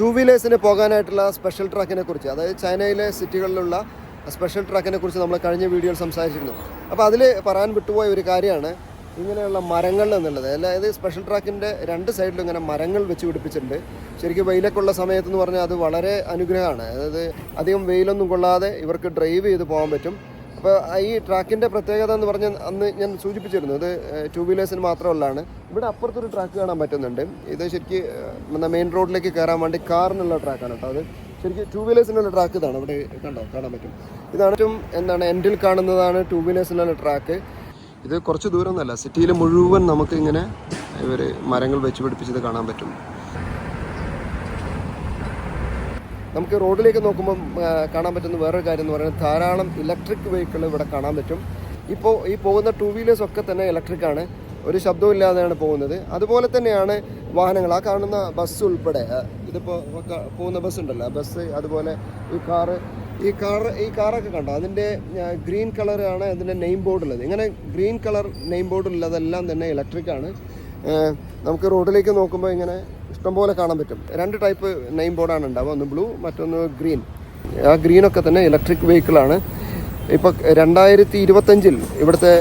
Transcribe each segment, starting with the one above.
Two വീലേഴ്സിന് പോകാനായിട്ടുള്ള special ട്രാക്കിനെ കുറിച്ച്, അതായത് ചൈനയിലെ സിറ്റികളിലുള്ള സ്പെഷ്യൽ ട്രാക്കിനെ കുറിച്ച് നമ്മൾ കഴിഞ്ഞ വീഡിയോയിൽ സംസാരിച്ചിരുന്നു. അപ്പോൾ അതിൽ പറയാൻ വിട്ടുപോയ ഒരു കാര്യമാണ് ഇങ്ങനെയുള്ള മരങ്ങൾ എന്നുള്ളത്. അതായത് സ്പെഷ്യൽ ട്രാക്കിൻ്റെ രണ്ട് സൈഡിലും ഇങ്ങനെ മരങ്ങൾ വെച്ച് പിടിപ്പിച്ചിട്ടുണ്ട്. ശരിക്കും വെയിലൊക്കെ ഉള്ള സമയത്തെന്ന് പറഞ്ഞാൽ അത് വളരെ അനുഗ്രഹമാണ്. അതായത് അധികം വെയിലൊന്നും കൊള്ളാതെ ഇവർക്ക് ഡ്രൈവ് ചെയ്ത് പോകാൻ പറ്റും. അപ്പോൾ ഈ ട്രാക്കിൻ്റെ പ്രത്യേകത എന്ന് പറഞ്ഞാൽ അന്ന് ഞാൻ സൂചിപ്പിച്ചിരുന്നു, ഇത് ടൂ വീലേഴ്സിന് മാത്രമുള്ളതാണ്. ഇവിടെ അപ്പുറത്തൊരു ട്രാക്ക് കാണാൻ പറ്റുന്നുണ്ട്. ഇത് ശരിക്കും മെയിൻ റോഡിലേക്ക് കയറാൻ വേണ്ടി കാറിനുള്ള ട്രാക്കാണ് കേട്ടോ. അത് ശരിക്കും ടൂ വീലേഴ്സിനുള്ള ട്രാക്ക് ഇതാണ്. ഇവിടെ കാണാൻ പറ്റും. ഇതാണ് ഏറ്റവും എൻഡിൽ കാണുന്നതാണ് ടൂ വീലേഴ്സിനുള്ള ട്രാക്ക്. ഇത് കുറച്ച് ദൂരമൊന്നുമല്ല, സിറ്റിയിൽ മുഴുവൻ നമുക്ക് ഇങ്ങനെ ഇവർ മരങ്ങൾ വെച്ച് പിടിപ്പിച്ചത് കാണാൻ പറ്റും. നമുക്ക് റോഡിലേക്ക് നോക്കുമ്പോൾ കാണാൻ പറ്റുന്ന വേറൊരു കാര്യം എന്ന് പറയുന്നത് ധാരാളം ഇലക്ട്രിക് വെഹിക്കിൾ ഇവിടെ കാണാൻ പറ്റും. ഇപ്പോൾ ഈ പോകുന്ന ടൂ വീലേഴ്സ് ഒക്കെ തന്നെ ഇലക്ട്രിക്കാണ്, ഒരു ശബ്ദവും ഇല്ലാതെയാണ് പോകുന്നത്. അതുപോലെ തന്നെയാണ് വാഹനങ്ങൾ, ആ കാണുന്ന ബസ് ഉൾപ്പെടെ. ഇതിപ്പോൾ പോകുന്ന ബസ് ഉണ്ടല്ലോ, ബസ്, അതുപോലെ ഈ കാറൊക്കെ കണ്ടോ, അതിൻ്റെ ഗ്രീൻ കളറാണ് അതിൻ്റെ നെയിം ബോർഡുള്ളത്. ഇങ്ങനെ ഗ്രീൻ കളർ നെയിം ബോർഡുള്ളതെല്ലാം തന്നെ ഇലക്ട്രിക്കാണ്. നമുക്ക് റോഡിലേക്ക് നോക്കുമ്പോൾ ഇങ്ങനെ ഇഷ്ടംപോലെ കാണാൻ പറ്റും. രണ്ട് ടൈപ്പ് നെയിം ബോർഡാണ് ഉണ്ടാവുക, ഒന്ന് ബ്ലൂ, മറ്റൊന്ന് ഗ്രീൻ. ആ ഗ്രീനൊക്കെ തന്നെ ഇലക്ട്രിക് വെഹിക്കിളാണ്. ഇപ്പോൾ 2025 ഇവിടുത്തെ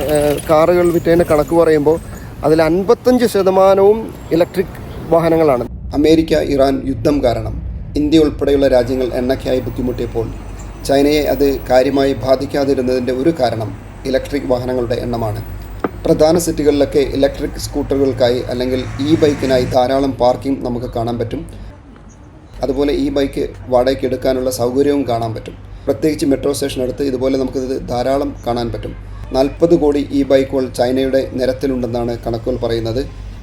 കാറുകൾ വിറ്റതിൻ്റെ കണക്ക് പറയുമ്പോൾ അതിൽ 55% ഇലക്ട്രിക് വാഹനങ്ങളാണ്. അമേരിക്ക ഇറാൻ യുദ്ധം കാരണം ഇന്ത്യ ഉൾപ്പെടെയുള്ള രാജ്യങ്ങൾ എണ്ണയ്ക്കായി ബുദ്ധിമുട്ടിയപ്പോൾ ചൈനയെ അത് കാര്യമായി ബാധിക്കാതിരുന്നതിൻ്റെ ഒരു കാരണം ഇലക്ട്രിക് വാഹനങ്ങളുടെ എണ്ണമാണ്. പ്രധാന സിറ്റികളിലൊക്കെ ഇലക്ട്രിക് സ്കൂട്ടറുകൾക്കായി അല്ലെങ്കിൽ ബൈക്കിനായി ധാരാളം പാർക്കിംഗ് നമുക്ക് കാണാൻ പറ്റും. അതുപോലെ ബൈക്ക് വാടകയ്ക്ക് എടുക്കാനുള്ള സൗകര്യവും കാണാൻ പറ്റും. പ്രത്യേകിച്ച് മെട്രോ സ്റ്റേഷനടുത്ത് ഇതുപോലെ നമുക്കിത് ധാരാളം കാണാൻ പറ്റും. 40 കോടി ബൈക്കുകൾ ചൈനയുടെ നിരത്തിലുണ്ടെന്നാണ് കണക്കുകൾ പറയുന്നത്.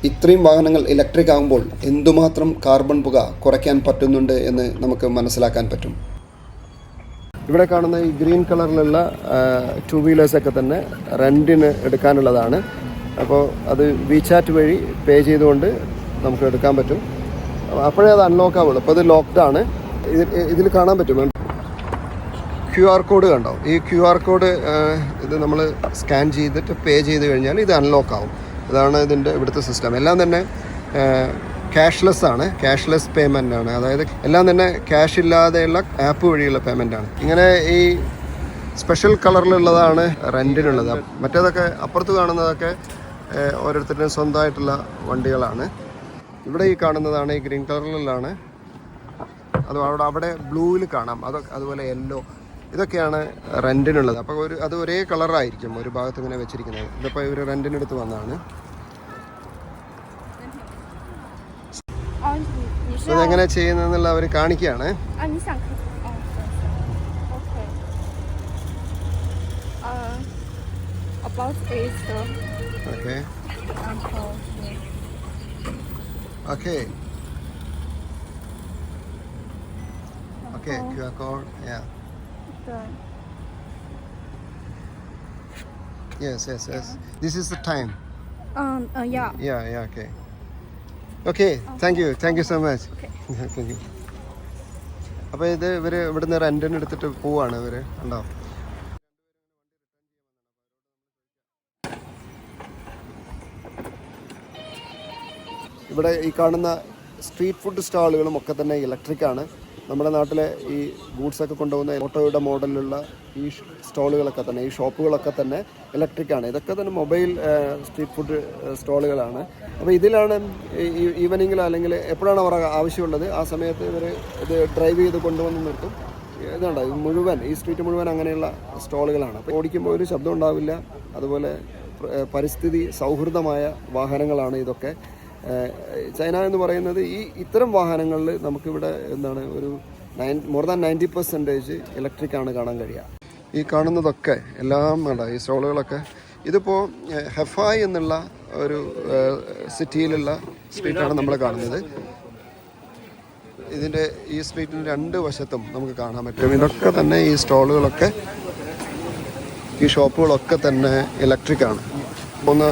ഇത്രയും വാഹനങ്ങൾ ഇലക്ട്രിക് ആകുമ്പോൾ എന്തുമാത്രം കാർബൺ പുക കുറയ്ക്കാൻ പറ്റുന്നുണ്ട് എന്ന് നമുക്ക് മനസ്സിലാക്കാൻ പറ്റും. ഇവിടെ കാണുന്ന ഈ ഗ്രീൻ കളറിലുള്ള ടൂ വീലേഴ്സൊക്കെ തന്നെ റെൻറ്റിന് എടുക്കാനുള്ളതാണ്. അപ്പോൾ അത് വിചാറ്റ് വഴി പേ ചെയ്തുകൊണ്ട് നമുക്ക് എടുക്കാൻ പറ്റും. അപ്പോഴേ അത് അൺലോക്ക് ആവുള്ളൂ. അപ്പോൾ അത് ലോക്ക്ഡാണ്. ഇതിൽ കാണാൻ പറ്റും QR കോഡ് കണ്ടോ. ഈ QR കോഡ് ഇത് നമ്മൾ സ്കാൻ ചെയ്തിട്ട് പേ ചെയ്ത് കഴിഞ്ഞാൽ ഇത് അൺലോക്ക് ആവും. ഇതാണ് ഇതിൻ്റെ ഇവിടുത്തെ സിസ്റ്റം. എല്ലാം തന്നെ ക്യാഷ്ലെസ് ആണ്, ക്യാഷ്ലെസ് പേയ്മെൻ്റ് ആണ്. അതായത് എല്ലാം തന്നെ ക്യാഷ് ഇല്ലാതെയുള്ള ആപ്പ് വഴിയുള്ള പേയ്മെൻ്റ് ആണ്. ഇങ്ങനെ ഈ സ്പെഷ്യൽ കളറിലുള്ളതാണ് റെൻറ്റിനുള്ളത്. മറ്റേതൊക്കെ അപ്പുറത്ത് കാണുന്നതൊക്കെ ഓരോരുത്തരുടെയും സ്വന്തമായിട്ടുള്ള വണ്ടികളാണ്. ഇവിടെ ഈ കാണുന്നതാണ് ഈ ഗ്രീൻ കളറിലുള്ളതാണ്. അത് അവിടെ ബ്ലൂവിൽ കാണാം, അതുപോലെ യെല്ലോ, ഇതൊക്കെയാണ് റെൻറ്റിനുള്ളത്. അപ്പോൾ അത് ഒരേ കളറായിരിക്കും ഒരു ഭാഗത്ത് ഇങ്ങനെ വെച്ചിരിക്കുന്നത്. ഇതിപ്പോൾ ഇവർ റെൻറ്റിനെടുത്ത് വന്നതാണ്. ഇതെങ്ങനെ ചെയ്യുന്നതെന്നുള്ള അവർ കാണിക്കുകയാണ്. Okay, QR code, yeah. Yes. This is the time. Yeah, okay. Thank you so much. Okay. Thank you. അപ്പോൾ ഇത് ഇവിടുന്ന് റെൻറ്റിന് എടുത്തിട്ട് പോവാണ് ഇവർ. ഉണ്ടോ, ഇവിടെ ഈ കാണുന്ന സ്ട്രീറ്റ് ഫുഡ് സ്റ്റാളുകളും ഒക്കെ തന്നെ ഇലക്ട്രിക്കാണ്. നമ്മുടെ നാട്ടിലെ ഈ ഗൂഡ്സൊക്കെ കൊണ്ടുപോകുന്ന ഓട്ടോയുടെ മോഡലിലുള്ള ഈ സ്റ്റോളുകളൊക്കെ തന്നെ, ഈ ഷോപ്പുകളൊക്കെ തന്നെ ഇലക്ട്രിക്കാണ്. ഇതൊക്കെ തന്നെ മൊബൈൽ സ്ട്രീറ്റ് ഫുഡ് സ്റ്റോളുകളാണ്. അപ്പോൾ ഇതിലാണ് ഈവനിങ്ങിൽ അല്ലെങ്കിൽ എപ്പോഴാണ് അവർ ആവശ്യമുള്ളത് ആ സമയത്ത് ഇവർ ഇത് ഡ്രൈവ് ചെയ്ത് കൊണ്ടുവന്ന് നിർത്തും. ഇതുണ്ട്, മുഴുവൻ ഈ സ്ട്രീറ്റ് മുഴുവൻ അങ്ങനെയുള്ള സ്റ്റോളുകളാണ്. അപ്പോൾ ഓടിക്കുമ്പോൾ ഒരു ശബ്ദം ഉണ്ടാവില്ല. അതുപോലെ പരിസ്ഥിതി സൗഹൃദമായ വാഹനങ്ങളാണ് ഇതൊക്കെ. ചൈന എന്ന് പറയുന്നത് ഇത്തരം വാഹനങ്ങളിൽ നമുക്കിവിടെ ഒരു മോർ ദാൻ 90% ഇലക്ട്രിക്കാണ് കാണാൻ കഴിയുക. ഈ കാണുന്നതൊക്കെ എല്ലാം വേണ്ട ഈ സ്റ്റോളുകളൊക്കെ. ഇതിപ്പോൾ ഹെഫായ് എന്നുള്ള ഒരു സിറ്റിയിലുള്ള സ്ട്രീറ്റാണ് നമ്മൾ കാണുന്നത്. ഇതിൻ്റെ ഈ സ്ട്രീറ്റിന് രണ്ട് വശത്തും നമുക്ക് കാണാൻ പറ്റും. ഇതൊക്കെ തന്നെ ഈ സ്റ്റോളുകളൊക്കെ, ഈ ഷോപ്പുകളൊക്കെ തന്നെ ഇലക്ട്രിക്കാണ്. ഒന്ന്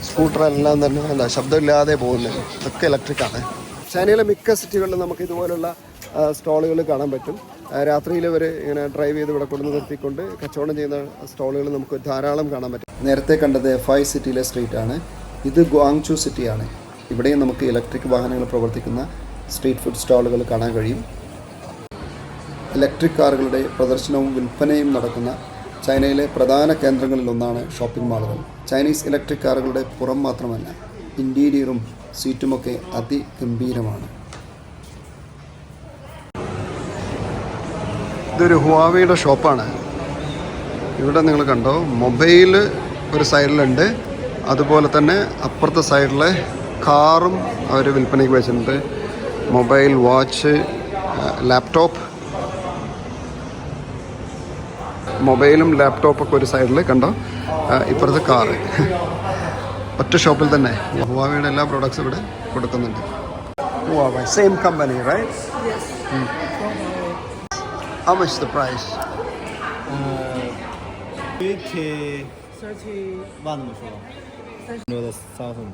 സ്കൂട്ടറെല്ലാം തന്നെ ശബ്ദമില്ലാതെ പോകുന്നത് ഒക്കെ ഇലക്ട്രിക്കാണ്. ചൈനയിലെ മിക്ക സിറ്റികളിലും നമുക്ക് ഇതുപോലുള്ള സ്റ്റോളുകൾ കാണാൻ പറ്റും. രാത്രിയിൽ ഇവർ ഇങ്ങനെ ഡ്രൈവ് ചെയ്ത് ഇവിടെ കൊണ്ടു നിർത്തിക്കൊണ്ട് കച്ചവടം ചെയ്യുന്ന സ്റ്റോളുകൾ നമുക്ക് ധാരാളം കാണാൻ പറ്റും. നേരത്തെ കണ്ടത് എഫായ് സിറ്റിയിലെ സ്ട്രീറ്റാണ്. ഇത് ഗ്വാങ്ചു സിറ്റിയാണ്. ഇവിടെയും നമുക്ക് ഇലക്ട്രിക് വാഹനങ്ങൾ പ്രവർത്തിക്കുന്ന സ്ട്രീറ്റ് ഫുഡ് സ്റ്റാളുകൾ കാണാൻ കഴിയും. ഇലക്ട്രിക് കാറുകളുടെ പ്രദർശനവും വിൽപ്പനയും നടക്കുന്ന ചൈനയിലെ പ്രധാന കേന്ദ്രങ്ങളിലൊന്നാണ് ഷോപ്പിംഗ് മാളുകൾ. ചൈനീസ് ഇലക്ട്രിക് കാറുകളുടെ പുറം മാത്രമല്ല, ഇൻറ്റീരിയറും സീറ്റുമൊക്കെ അതിഗംഭീരമാണ്. ഇതൊരു ഹുവാവേയുടെ ഷോപ്പാണ്. ഇവിടെ നിങ്ങൾ കണ്ടോ, മൊബൈൽ ഒരു സൈഡിലുണ്ട്, അതുപോലെ തന്നെ അപ്പുറത്തെ സൈഡിൽ കാറും അവർ വിൽപ്പനയ്ക്ക് വെച്ചിട്ടുണ്ട്. മൊബൈൽ, വാച്ച്, ലാപ്ടോപ്പ്, മൊബൈലും ലാപ്ടോപ്പൊക്കെ ഒരു സൈഡിൽ കണ്ടോ, ഇപ്പുറത്തെ കാറ്. ഒറ്റ ഷോപ്പിൽ തന്നെ ഹുവാവേയുടെ എല്ലാ പ്രോഡക്ട്സും ഇവിടെ കൊടുക്കുന്നുണ്ട്. Huawei, same company, right? Yes. How much the price? 30万么说？100,000.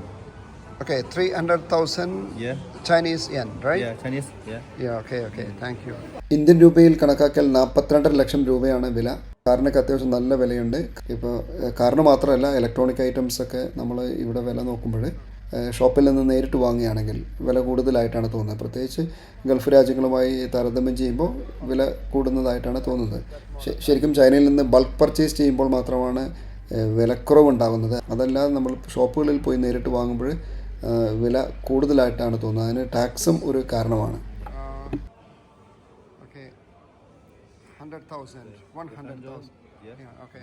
Okay, 300,000 Yeah. Chinese yen, right? Yeah, Chinese. Yeah. Yeah, okay, thank you. Indian രൂപയിൽ കണക്കാക്കിയാൽ 42 ലക്ഷം രൂപയാണ് വില. കാറിനൊക്കെ അത്യാവശ്യം നല്ല വിലയുണ്ട്. ഇപ്പോൾ കാറിന് മാത്രമല്ല, ഇലക്ട്രോണിക് ഐറ്റംസ് ഒക്കെ നമ്മൾ ഇവിടെ വില നോക്കുമ്പോൾ ഷോപ്പിൽ നിന്ന് നേരിട്ട് വാങ്ങുകയാണെങ്കിൽ വില കൂടുതലായിട്ടാണ് തോന്നുന്നത്. പ്രത്യേകിച്ച് ഗൾഫ് രാജ്യങ്ങളുമായി താരതമ്യം ചെയ്യുമ്പോൾ വില കൂടുന്നതായിട്ടാണ് തോന്നുന്നത്. ശരിക്കും ചൈനയിൽ നിന്ന് ബൾക്ക് പർച്ചേസ് ചെയ്യുമ്പോൾ മാത്രമാണ് വിലക്കുറവുണ്ടാകുന്നത്. അതല്ലാതെ നമ്മൾ ഷോപ്പുകളിൽ പോയി നേരിട്ട് വാങ്ങുമ്പോൾ വില കൂടുതലായിട്ടാണ് തോന്നുന്നത്. അതിന് ടാക്സും ഒരു കാരണമാണ്. 100,000. 100,000. Yeah. Okay.